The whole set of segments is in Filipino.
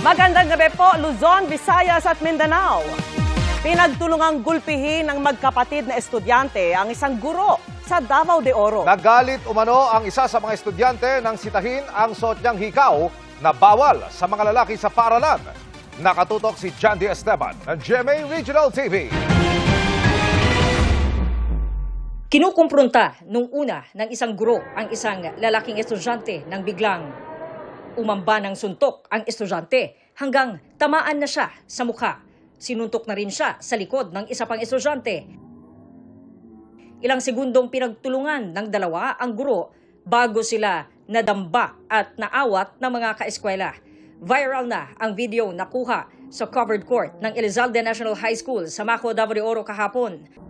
Magandang gabi po, Luzon, Visayas at Mindanao. Pinagtulungang gulpihin ng magkapatid na estudyante ang isang guro sa Davao de Oro. Nagalit umano ang isa sa mga estudyante nang sitahin ang suot niyang hikaw na bawal sa mga lalaki sa paaralan. Nakatutok si Jandy Esteban ng GMA Regional TV. Kinukumpronta nung una ng isang guro ang isang lalaking estudyante nang biglang umamba ng suntok ang estudyante hanggang tamaan na siya sa mukha. Sinuntok na rin siya sa likod ng isa pang estudyante. Ilang segundong pinagtulungan ng dalawa ang guro bago sila nadamba at naawat ng mga kaeskwela. Viral na ang video nakuha sa covered court ng Elizalde National High School sa Maco, Davao de Oro kahapon.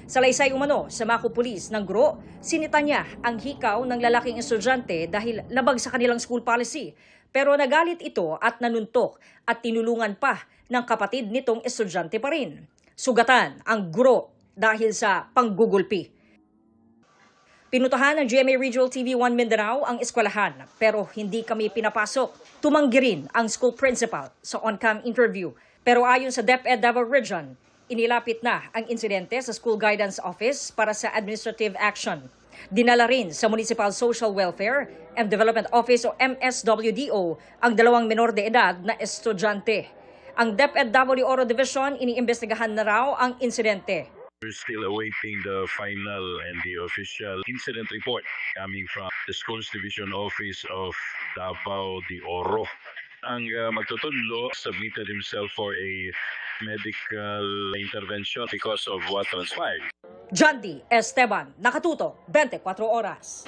Salaysay umano sa Maco Police ng guro, sinita niya ang hikaw ng lalaking estudyante dahil labag sa kanilang school policy. Pero nagalit ito at nanuntok at tinulungan pa ng kapatid nitong estudyante pa rin. Sugatan ang guro dahil sa panggugulpi. Pinutahan ng GMA Regional TV 1 Mindanao ang eskwelahan pero hindi kami pinapasok. Tumanggi rin ang school principal sa on-cam interview. Pero ayon sa DepEd Davao Region, inilapit na ang insidente sa School Guidance Office para sa administrative action. Dinala rin sa Municipal Social Welfare and Development Office o MSWDO ang dalawang menor de edad na estudyante. Ang DepEd Davao de Oro Division iniimbestigahan na raw ang insidente. We're still awaiting the final and the official incident report coming from the Schools Division Office of Davao de Oro. Ang magtutulo submitted himself for a medical intervention because of what transpired. Jandy Esteban, Nakatuto, 24 Oras.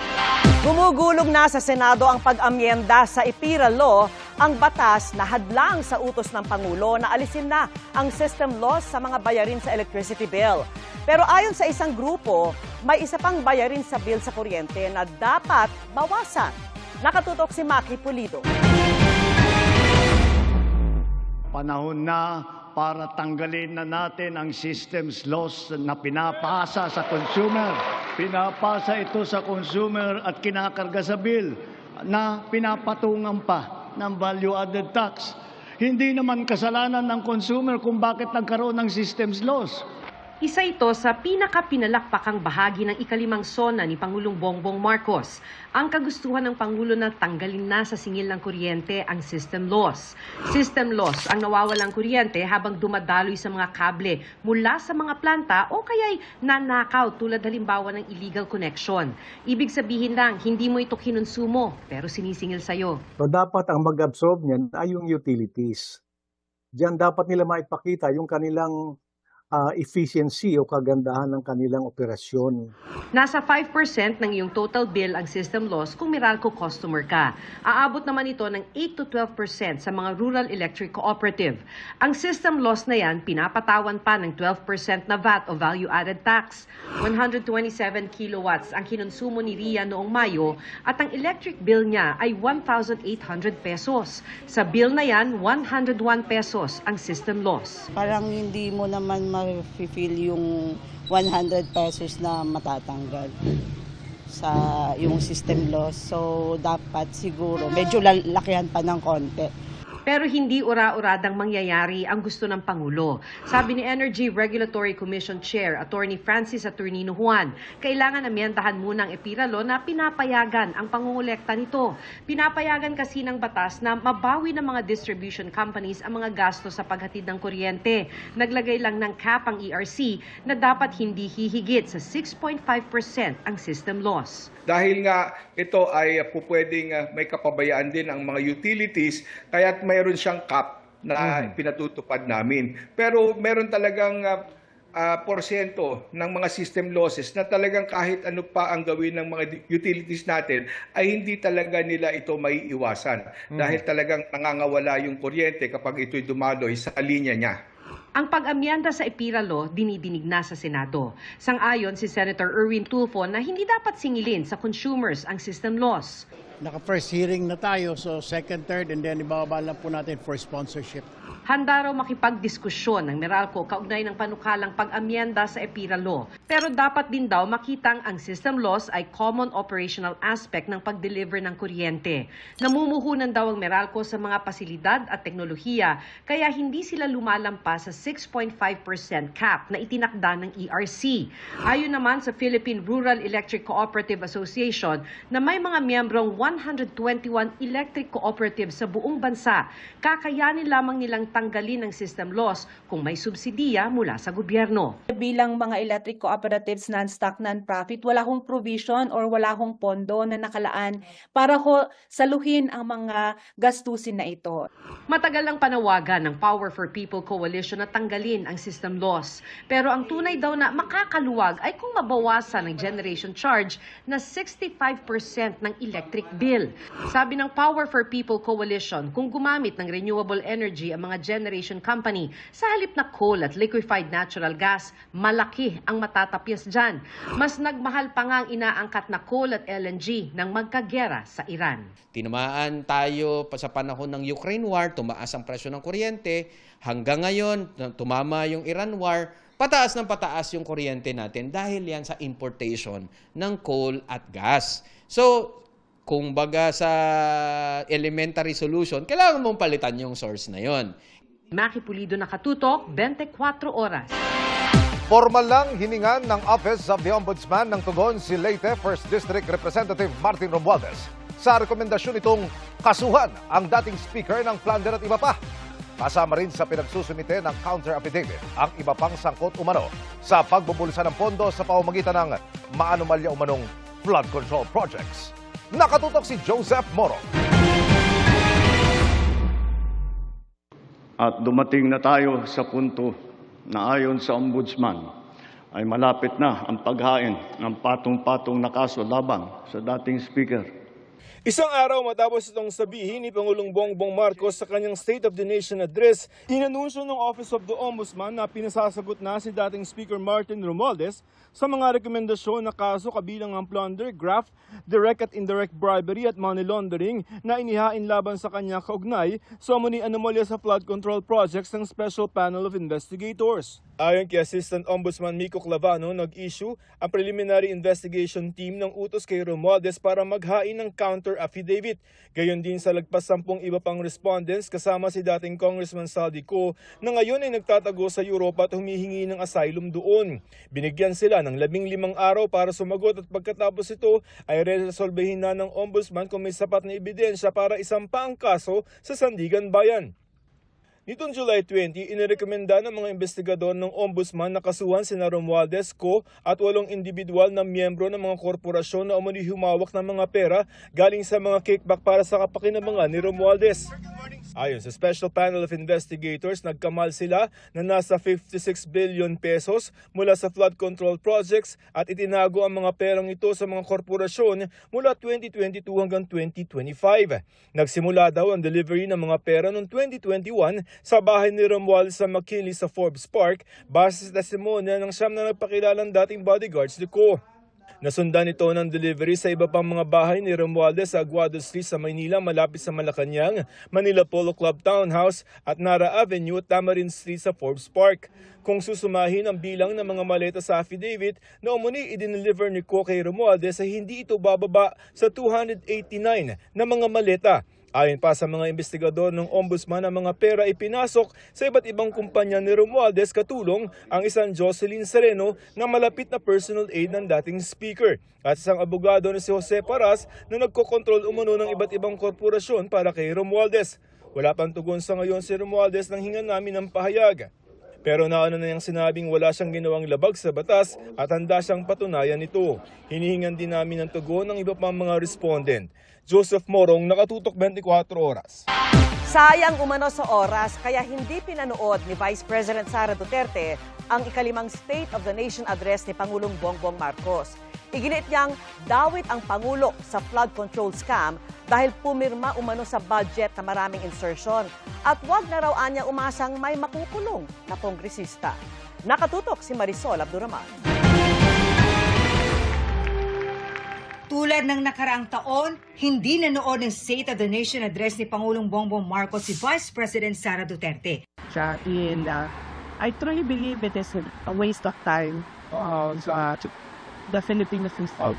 Gumugulong na sa Senado ang pag-amyenda sa EPIRA Law, ang batas na hadlang sa utos ng Pangulo na alisin na ang system loss sa mga bayarin sa electricity bill. Pero ayon sa isang grupo, may isa pang bayarin sa bill sa kuryente na dapat bawasan. Nakatutok si Maki Pulido. Panahon na para tanggalin na natin ang systems loss na pinapasa sa consumer. Pinapasa ito sa consumer at kinakarga sa bill na pinapatungan pa ng value-added tax. Hindi naman kasalanan ng consumer kung bakit nagkaroon ng systems loss. Isa ito sa pinakapinalakpakang bahagi ng ikalimang sona ni Pangulong Bongbong Marcos. Ang kagustuhan ng Pangulo na tanggalin na sa singil ng kuryente ang system loss. System loss ang nawawalang kuryente habang dumadaloy sa mga kable mula sa mga planta o kaya'y nanakaw tulad halimbawa ng illegal connection. Ibig sabihin lang, hindi mo ito kinonsumo pero sinisingil sa'yo. So dapat ang mag-absorb niyan ay yung utilities. Diyan dapat nila maipakita yung kanilang efficiency o kagandahan ng kanilang operasyon. Nasa 5% ng iyong total bill ang system loss kung Meralco customer ka. Aabot naman ito ng 8 to 12% sa mga rural electric cooperative. Ang system loss na yan, pinapatawan pa ng 12% na VAT o value-added tax. 127 kilowatts ang kinonsumo ni Ria noong Mayo at ang electric bill niya ay 1,800 pesos. Sa bill na yan, 101 pesos ang system loss. Parang hindi mo naman ma-feel yung 100 pesos na matatanggal sa yung system loss. So, dapat siguro medyo lakihan pa ng konti. Pero hindi ura-uradang mangyayari ang gusto ng Pangulo. Sabi ni Energy Regulatory Commission Chair, Attorney Francis Attornino Juan, kailangan amyendahan muna ang EPIRA Law na pinapayagan ang pangungulekta nito. Pinapayagan kasi ng batas na mabawi ng mga distribution companies ang mga gastos sa paghatid ng kuryente. Naglagay lang ng cap ang ERC na dapat hindi hihigit sa 6.5% ang system loss. Dahil nga ito ay pwedeng may kapabayaan din ang mga utilities, kaya't mayroon siyang cap na pinatutupad namin. Pero meron talagang porsyento ng mga system losses na talagang kahit ano pa ang gawin ng mga utilities natin ay hindi talaga nila ito may iwasan. Dahil talagang nangangawala yung kuryente kapag ito'y dumaloy sa linya niya. Ang pag-amyenda sa EPIRA Law dinidinig na sa Senado. Sang-ayon si Senator Erwin Tulfo na hindi dapat singilin sa consumers ang system loss. Naka-first hearing na tayo, so second, third, and then ibababa lang po natin for sponsorship. Handa raw makipagdiskusyon ng Meralco kaugnay ng panukalang pag-amyenda sa EPIRA Law. Pero dapat din daw makitang ang system laws ay common operational aspect ng pag-deliver ng kuryente. Namumuhunan daw ang Meralco sa mga pasilidad at teknolohiya, kaya hindi sila lumalampas sa 6.5% cap na itinakda ng ERC. Ayon naman sa Philippine Rural Electric Cooperative Association na may mga miyembrong 121 electric cooperatives sa buong bansa, kakayanin lamang nilang tanggalin ang system loss kung may subsidiya mula sa gobyerno. Bilang mga electric cooperatives non-stock non-profit, wala hong provision or wala hong pondo na nakalaan para saluhin ang mga gastusin na ito. Matagal ang panawagan ng Power for People Coalition na tanggalin ang system loss. Pero ang tunay daw na makakaluwag ay kung mabawasan ang generation charge na 65% ng electric bill. Sabi ng Power for People Coalition, kung gumamit ng renewable energy ang mga generation company sa halip na coal at liquefied natural gas, malaki ang matatapyas dyan. Mas nagmahal pa nga ang inaangkat na coal at LNG nang magkagera sa Iran. Tinamaan tayo sa panahon ng Ukraine War, tumaas ang presyo ng kuryente. Hanggang ngayon, tumama yung Iran War, pataas ng pataas yung kuryente natin dahil yan sa importation ng coal at gas. So, kung baga sa elementary solution, kailangan mong palitan yung source na yon. Maki Pulido, Nakatutok, 24 oras. Formal lang hiningan ng Office of the Ombudsman ng tugon si Leyte 1st District Representative Martin Romualdez sa rekomendasyon itong kasuhan ang dating speaker ng Plunder at iba pa. Kasama rin sa pinagsusunite ng counter affidavit ang iba pang sangkot umano sa pagbubulsa ng pondo sa pamamagitan ng maanomalya umanong flood control projects. Nakatutok si Joseph Moro. At dumating na tayo sa punto na ayon sa Ombudsman ay malapit na ang paghain ng patong-patong na kaso laban sa dating speaker. Isang araw matapos itong sabihin ni Pangulong Bongbong Marcos sa kanyang State of the Nation address, inanunsyo ng Office of the Ombudsman na pinasasagot na si dating Speaker Martin Romualdez sa mga rekomendasyon na kaso kabilang ang plunder, graft, direct at indirect bribery at money laundering na inihain laban sa kanya kaugnay sa umano'y anomalya sa flood control projects ng Special Panel of Investigators. Ayon kay Assistant Ombudsman Miko Clavano, nag-issue ang preliminary investigation team ng utos kay Romualdez para maghain ng counter affidavit. Gayon din sa lagpas 10 iba pang respondents kasama si dating Congressman Saldico na ngayon ay nagtatago sa Europa at humihingi ng asylum doon. Binigyan sila ng 15 araw para sumagot at pagkatapos ito ay resolvehin na ng Ombudsman kung may sapat na ebidensya para isampa ang kaso sa Sandigan Bayan. Nitong July 20, inirekomenda ng mga investigador ng Ombudsman na kasuhan sina Romualdez, Co. at 8 individual na miyembro ng mga korporasyon na umano'y humawak ng mga pera galing sa mga kickback para sa kapakinabangan ni Romualdez. Ayon sa Special Panel of Investigators, nagkamal sila na nasa 56 billion pesos mula sa flood control projects at itinago ang mga perang ito sa mga korporasyon mula 2022 hanggang 2025. Nagsimula daw ang delivery ng mga pera noong 2021 sa bahay ni Romualdez sa McKinley sa Forbes Park base sa testimonya ng siyam na nagpakilalang dating bodyguards ni Co. Nasundan ito ng delivery sa iba pang mga bahay ni Romualdez sa Aguado Street sa Maynila malapit sa Malacanang, Manila Polo Club Townhouse at Nara Avenue at Tamarin Street sa Forbes Park. Kung susumahin ang bilang ng mga maleta sa affidavit na umuni i-deliver ni Co kay Romualdez ay hindi ito bababa sa 289 na mga maleta. Ayon pa sa mga investigador ng Ombudsman, ang mga pera ay pinasok sa iba't ibang kumpanya ni Romualdez katulong ang isang Jocelyn Sereno na malapit na personal aide ng dating speaker at isang abogado na si Jose Paras na nagkokontrol umano ng iba't ibang korporasyon para kay Romualdez. Wala pang tugon sa ngayon si Romualdez nang hingan namin ng pahayag. Pero naano na niyang sinabing wala siyang ginawang labag sa batas at handa siyang patunayan ito. Hinihingan din namin ng tugon ng iba pang mga respondent. Joseph Morong, Nakatutok 24 Oras. Sayang umano sa oras kaya hindi pinanood ni Vice President Sara Duterte ang ikalimang State of the Nation address ni Pangulong Bongbong Marcos. Iginit niyang dawit ang Pangulo sa flood control scam dahil pumirma umano sa budget na maraming insertion at wag na raw anya umasang may makukulong na kongresista. Nakatutok si Marisol Abduraman. Tulad ng nakaraang taon, hindi nanood ng State of the Nation address ni Pangulong Bongbong Marcos si Vice President Sara Duterte. And I truly believe it is a waste of time the Philippines system.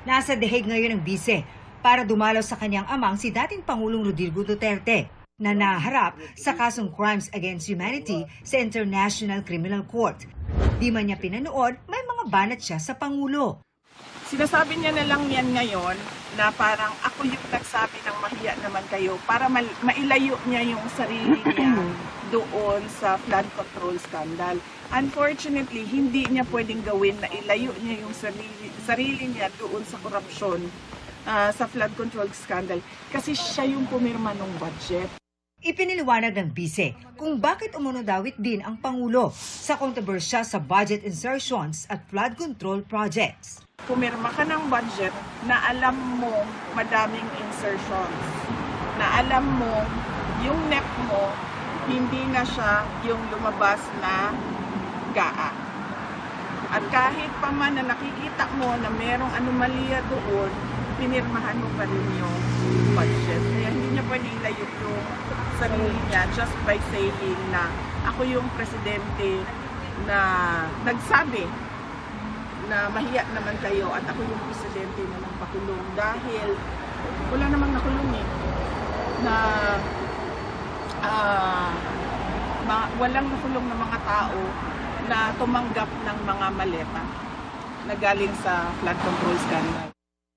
Nasa The Hague ngayon ang bise para dumalaw sa kanyang amang si dating Pangulong Rodrigo Duterte na naharap sa kasong Crimes Against Humanity sa International Criminal Court. Di man niya pinanood, may mga banat siya sa Pangulo. Sinasabi niya na lang yan ngayon na parang ako yung nagsabi ng mahiya naman kayo para mailayo niya yung sarili niya doon sa flood control scandal. Unfortunately, hindi niya pwedeng gawin na ilayo niya yung sarili niya doon sa korupsyon sa flood control scandal kasi siya yung pumirma ng budget. Ipiniliwanag ng bise kung bakit umunodawit din ang Pangulo sa kontrobersya sa budget insertions at flood control projects. Pumirma ka ng budget na alam mo madaming insertions, na alam mo yung NEP mo hindi na siya yung lumabas na GAA. At kahit pa man na nakikita mo na merong anomalya doon, pinirmahan mo pa rin yung budget. Kaya hindi niya pwede ilayo yung sarili niya just by saying na ako yung presidente na nagsabi na mahiya naman kayo at ako yung presidente na nagpakulong dahil wala namang nakulong na walang nakulong na mga tao na tumanggap ng mga maleta na galing sa flood control scandal.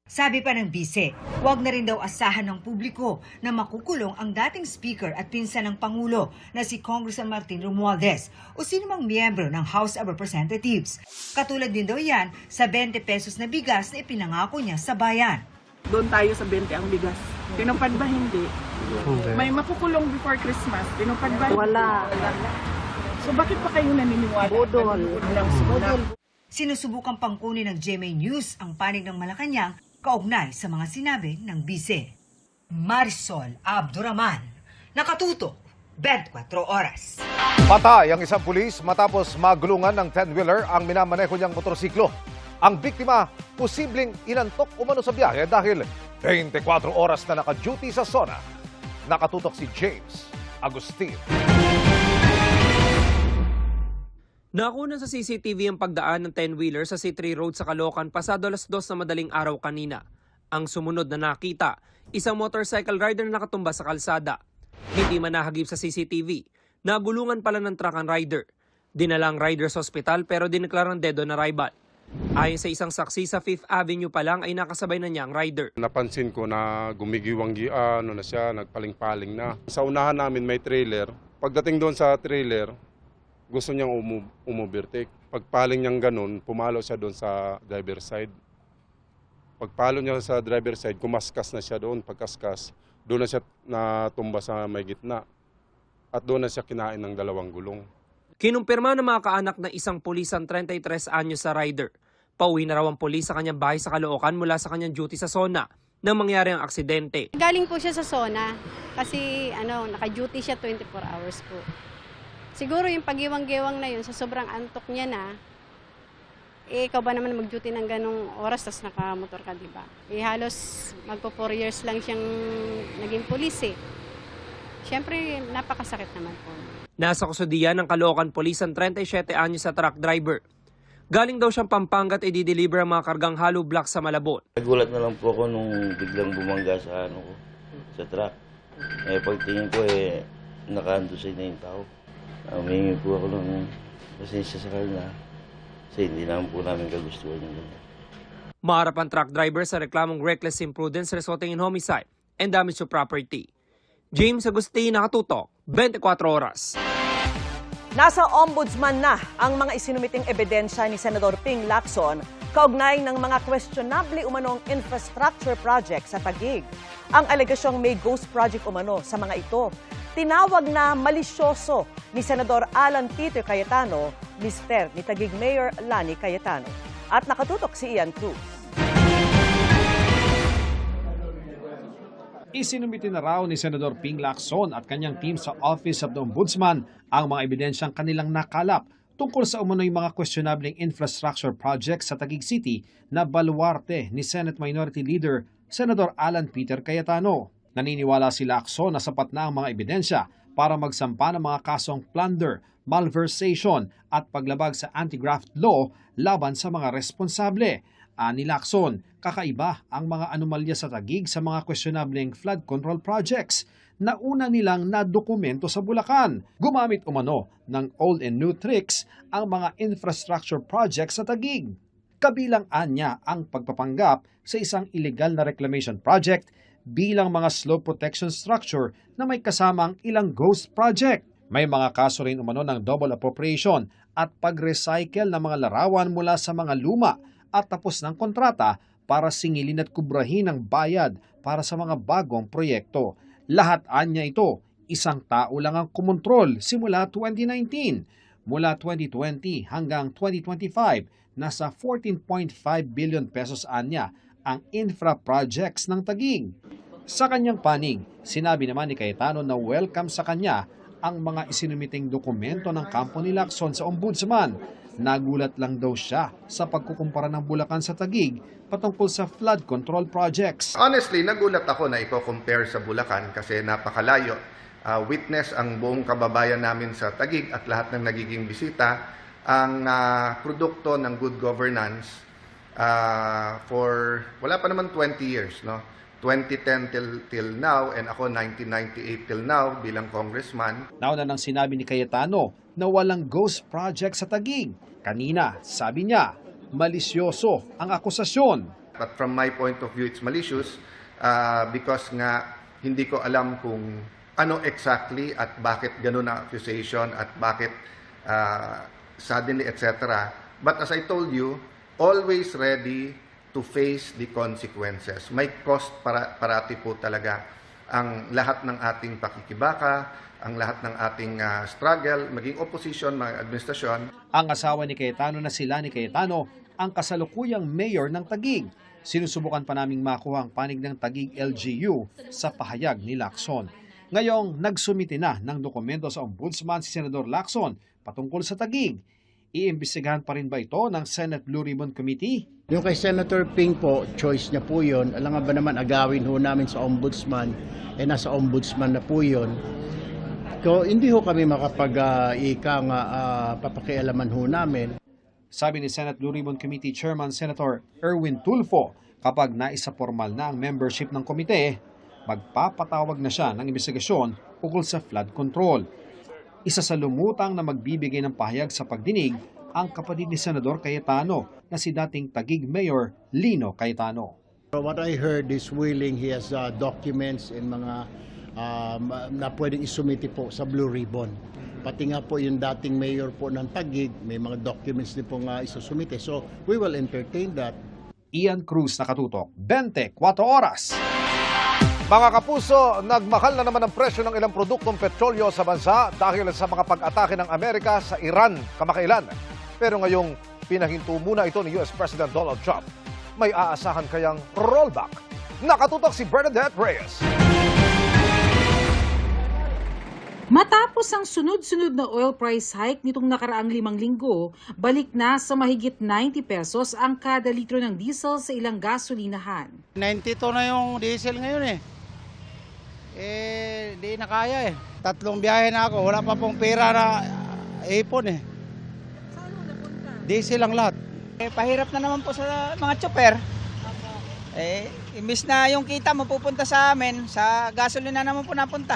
Sabi pa ng bise, huwag na rin daw asahan ng publiko na makukulong ang dating speaker at pinsan ng Pangulo na si Congressman Martin Romualdez o sinumang miyembro ng House of Representatives. Katulad din daw yan sa 20 pesos na bigas na ipinangako niya sa bayan. Doon tayo sa 20 ang bigas. Tinupad ba hindi? May makukulong before Christmas. Tinupad ba? Wala. So bakit pa kayo naniniwala? Budol. Sinusubukan pang kunin ng GMA News ang panig ng Malacanang kaugnay sa mga sinabi ng bise. Marisol Abduraman, nakatutok 24 oras. Patay ang isang pulis matapos magulungan ng 10-wheeler ang minamaneho niyang motorsiklo. Ang biktima, posibleng inantok umano sa biyahe dahil 24 oras na naka-duty sa zona. Nakatutok si James Agustin. Nakunan sa CCTV ang pagdaan ng 10-wheeler sa C3 Road sa Caloocan pasado alas 2 na madaling araw kanina. Ang sumunod na nakita, isang motorcycle rider na nakatumba sa kalsada. Hindi man nahagip sa CCTV, nagulungan pala ng truck ang rider. Dinala ang rider sa ospital pero dineklarang dead on arrival. Ayon sa isang saksi sa 5th Avenue pa lang ay nakasabay na niya ang rider. Napansin ko na gumigiwang na siya, nagpaling-paling na. Sa unahan namin may trailer. Pagdating doon sa trailer, gusto niyang umovertake. Pagpaling niyang ganun, pumalo siya doon sa driver side. Pagpalo niya sa driver side, kumaskas na siya doon. Pagkaskas, doon na siya natumba sa may gitna. At doon na siya kinain ng 2 gulong. Kinumpirma ng mga kaanak na isang pulis ang 33 anyos sa rider. Pauwi na raw ang pulis sa kanyang bahay sa Caloocan mula sa kanyang duty sa zona nang mangyari ang aksidente. Galing po siya sa zona kasi naka-duty siya 24 hours po. Siguro yung pagiwang-gewang na yun, sa sobrang antok niya na, ikaw ba naman mag-duty ng ganong oras, tas nakamotor ka, di ba? Halos magpo 4 years lang siyang naging pulis eh. Siyempre, napakasakit naman po. Nasa kusudian ng Caloocan Police ang 37 anyos sa truck driver. Galing daw siyang Pampanga at i-deliver ang mga kargang hollow blocks sa Malabon. Nagulat na lang po ako nung biglang bumangga sa sa truck. Pagtingin ko naka-andosay na yung tao. Humingi po ako ng pasensya sa kanya kasi hindi naman po namin kagustuhan yung ganyan. Maharap ang truck driver sa reklamong reckless imprudence resulting in homicide and damage to property. James Agustin, nakatutok, 24 oras. Nasa ombudsman na ang mga isinumiting ebidensya ni Senador Ping Lacson kaugnay ng mga questionable umanong infrastructure project sa Taguig. Ang alegasyong may ghost project umano sa mga ito. Tinawag na malisyoso ni Senador Alan Peter Cayetano, mister ni Taguig Mayor Lani Cayetano. At nakatutok si Ian Cruz. Isinumiti na raw ni Senador Ping Lacson at kanyang team sa Office of the Ombudsman ang mga ebidensyang kanilang nakalap tungkol sa umunoy mga questionabling infrastructure projects sa Taguig City na baluarte ni Senate Minority Leader Senador Alan Peter Cayetano. Naniniwala si Lacson na sapat na ang mga ebidensya para magsampa ng mga kasong plunder, malversation at paglabag sa anti-graft law laban sa mga responsable. Ani Lacson, kakaiba ang mga anomalya sa Taguig sa mga questionabling flood control projects na una nilang nadokumento sa Bulacan. Gumamit umano ng old and new tricks ang mga infrastructure projects sa Taguig. Kabilang anya ang pagpapanggap sa isang illegal na reclamation project bilang mga slope protection structure na may kasamang ilang ghost project. May mga kaso rin umano ng double appropriation at pag-recycle ng mga larawan mula sa mga luma at tapos ng kontrata para singilin at kubrahin ang bayad para sa mga bagong proyekto. Lahat anya ito, isang tao lang ang kumontrol simula 2019. Mula 2020 hanggang 2025, nasa 14.5 billion pesos anya ang infra projects ng Taguig. Sa kanyang panig, sinabi naman ni Cayetano na welcome sa kanya ang mga isinumiting dokumento ng kampo ni Lacson sa Ombudsman. Nagulat lang daw siya sa pagkukumpara ng Bulacan sa Taguig patungkol sa flood control projects. Honestly, nagulat ako na i-compare sa Bulacan kasi napakalayo. Witness ang buong kababayan namin sa Taguig at lahat ng nagiging bisita ang produkto ng good governance for wala pa naman 20 years, no? 2010 till now and ako 1998 till now bilang congressman. Nauna nang sinabi ni Cayetano na walang ghost project sa Taguig. Kanina, sabi niya, malisyoso ang akusasyon. But from my point of view, it's malicious because nga hindi ko alam kung ano exactly at bakit ganun ang accusation at bakit suddenly, etc. But as I told you, always ready to face the consequences. May cost parati po talaga ang lahat ng ating pakikibaka, ang lahat ng ating struggle, maging opposition, mga administrasyon. Ang asawa ni Cayetano na sila ni Cayetano ang kasalukuyang mayor ng Taguig. Sinusubukan pa naming makuha ang panig ng Taguig LGU sa pahayag ni Lacson. Ngayong nagsumite na ng dokumento sa Ombudsman si Senador Lacson patungkol sa Taguig. Iimbestigahan pa rin ba ito ng Senate Blue Ribbon Committee? Yung kay Senator Ping po, choice niya po yun. Alam nga ba naman agawin ho namin sa Ombudsman, nasa Ombudsman na po yun. So, hindi ho kami papakialaman ho namin. Sabi ni Senate Blue Ribbon Committee Chairman Senator Erwin Tulfo, kapag naisa formal na ang membership ng komite, magpapatawag na siya ng investigasyon ukol sa flood control. Isa sa lumutang na magbibigay ng pahayag sa pagdinig ang kapatid ni Senador Cayetano na si dating Taguig Mayor Lino Cayetano. What I heard is willing, he has documents and mga na pwedeng isumiti po sa Blue Ribbon. Pati nga po yung dating mayor po ng Taguig, may mga documents din po nga isusumite. So we will entertain that. Ian Cruz, Nakatutok, 24 Oras. Mga kapuso, nagmahal na naman ang presyo ng ilang produktong petrolyo sa bansa dahil sa mga pag-atake ng Amerika sa Iran kamakailan. Pero ngayong pinahinto muna ito ni US President Donald Trump. May aasahan kayang rollback? Nakatutok si Bernadette Reyes. Matapos ang sunod-sunod na oil price hike nitong nakaraang 5 linggo, balik na sa mahigit 90 pesos ang kada litro ng diesel sa ilang gasolinahan. 92 na yung diesel ngayon di na kaya 3 biyahe na ako, wala pa pong pera na ipon Saan mo napunta? Diesel lang lahat. Pahirap na naman po sa mga chopper. Imbis na yung kita mapupunta sa amin, sa gasolina naman po napunta.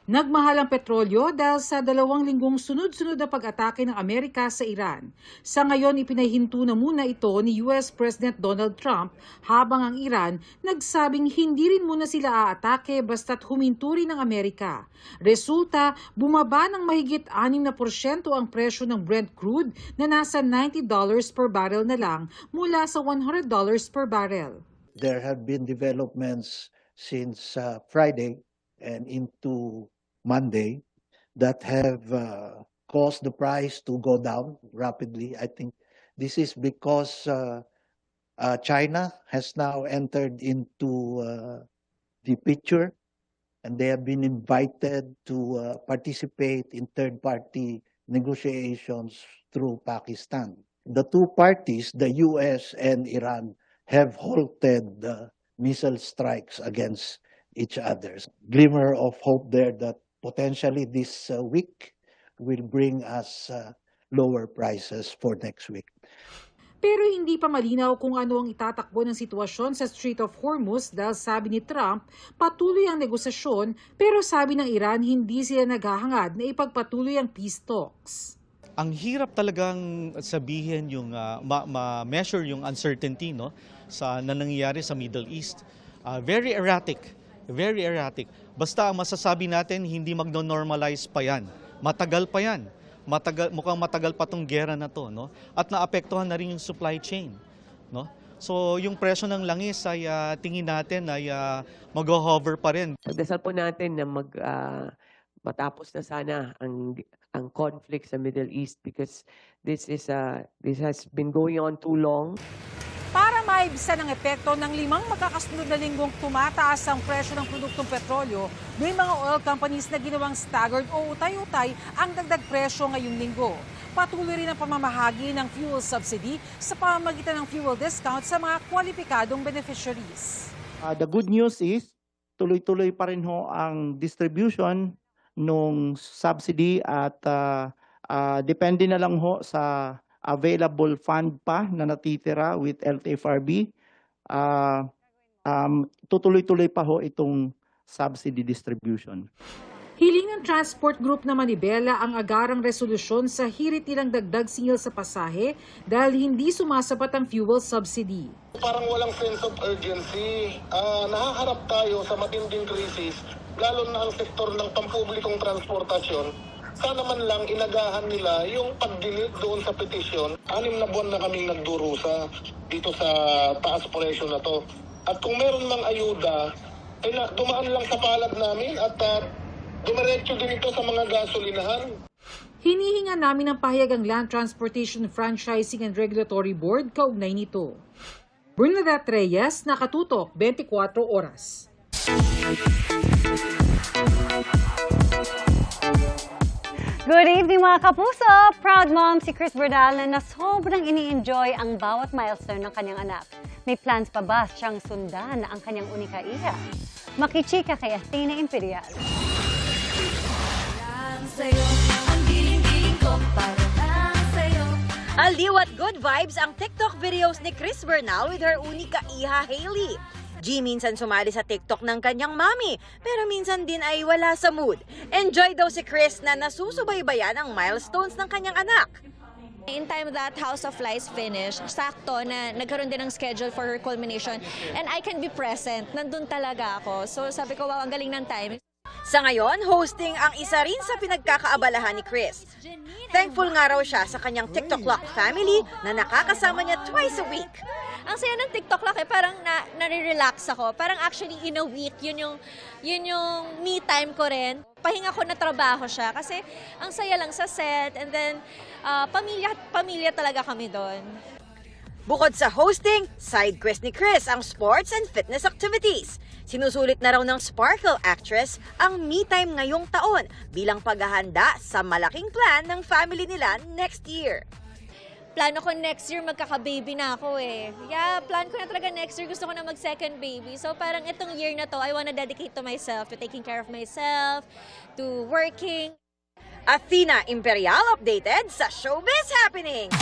Nagmahal ang petrolyo dahil sa 2 linggong sunod-sunod na pag-atake ng Amerika sa Iran. Sa ngayon, ipinahinto na muna ito ni US President Donald Trump habang ang Iran nagsabing hindi rin muna sila aatake basta't huminto rin ng Amerika. Resulta, bumaba ng mahigit 6% ang presyo ng Brent crude na nasa $90 per barrel na lang mula sa $100 per barrel. There have been developments since Friday and into Monday that have caused the price to go down rapidly. I think this is because China has now entered into the picture and they have been invited to participate in third-party negotiations through Pakistan. The two parties, the US and Iran, have halted missile strikes against each other. Glimmer of hope there that potentially this week will bring us lower prices for next week. Pero hindi pa malinaw kung ano ang itatakbo ng sitwasyon sa Strait of Hormuz dahil sabi ni Trump, patuloy ang negosasyon pero sabi ng Iran hindi sila naghahangad na ipagpatuloy ang peace talks. Ang hirap talagang sabihin yung ma-measure yung uncertainty no sa nangyayari sa Middle East. Very erratic. Very erratic. Basta ang masasabi natin hindi magno-normalize pa yan. Matagal pa yan. Mukhang matagal pa tong gera na to, no? At naapektuhan na rin yung supply chain, no? So yung presyo ng langis ay tingin natin ay mag-hover pa rin. Dasal po natin na matapos na sana ang conflict sa Middle East because this has been going on too long. Para maibsan ang epekto ng 5 magkakasunod na linggong tumataas ang presyo ng produktong petrolyo, may mga oil companies na ginawang staggered o utay-utay ang dagdag presyo ngayong linggo. Patuloy rin ang pamamahagi ng fuel subsidy sa pamamagitan ng fuel discount sa mga kwalipikadong beneficiaries. The good news is tuloy-tuloy pa rin ho ang distribution ng subsidy at depende na lang ho sa available fund pa na natitira with LTFRB. Tutuloy-tuloy pa ho itong subsidy distribution. Hiling ng Transport Group na Manibela ang agarang resolusyon sa hirit nilang dagdag singil sa pasahe dahil hindi sumasapat ang fuel subsidy. Parang walang sense of urgency. Nahaharap tayo sa matinding krisis, lalo na ang sektor ng pampublikong transportasyon. Sana man lang inagahan nila yung pagdinig doon sa petisyon. 6 na buwan na kaming nagdurusa dito sa taas presyo na to. At kung meron mang ayuda, dumaan lang sa palad namin at dumiretso din ito sa mga gasolinahan. Hinihinga namin ng pahayag ang Land Transportation Franchising and Regulatory Board kaugnay nito. Bernadette Reyes, Nakatutok, 24 Oras. Good evening mga kapuso! Proud mom si Chris Bernal na sobrang ini-enjoy ang bawat milestone ng kanyang anak. May plans pa ba siyang sundan ang kanyang unika iha? Makichika kay Athena Imperial. Aliw at good vibes ang TikTok videos ni Chris Bernal with her unika iha Hailey. G minsan sumali sa TikTok ng kanyang mami, pero minsan din ay wala sa mood. Enjoy daw si Chris na nasusubaybayan ang milestones ng kanyang anak. In time that House of Lies finished, sakto na nagkaroon din ng schedule for her culmination and I can be present. Nandun talaga ako. So sabi ko, wow, ang galing ng timing. Sa ngayon, hosting ang isa rin sa pinagkakaabalahan ni Chris. Thankful nga raw siya sa kanyang TikTok Lock family na nakakasama niya twice a week. Ang saya ng TikTok Lock parang nare-relax ako. Parang actually in a week, yun yung me time ko rin. Pahinga ko na trabaho siya kasi ang saya lang sa set and then pamilya talaga kami doon. Bukod sa hosting, side quest ni Chris ang sports and fitness activities. Sinusulit na raw ng Sparkle actress ang me time ngayong taon bilang paghahanda sa malaking plan ng family nila next year. Plano ko next year magkaka-baby na ako eh. Yeah, plan ko na talaga next year gusto ko na mag-second baby. So parang itong year na to, I wanna dedicate to myself, to taking care of myself, to working. Athena Imperial updated sa Showbiz Happening!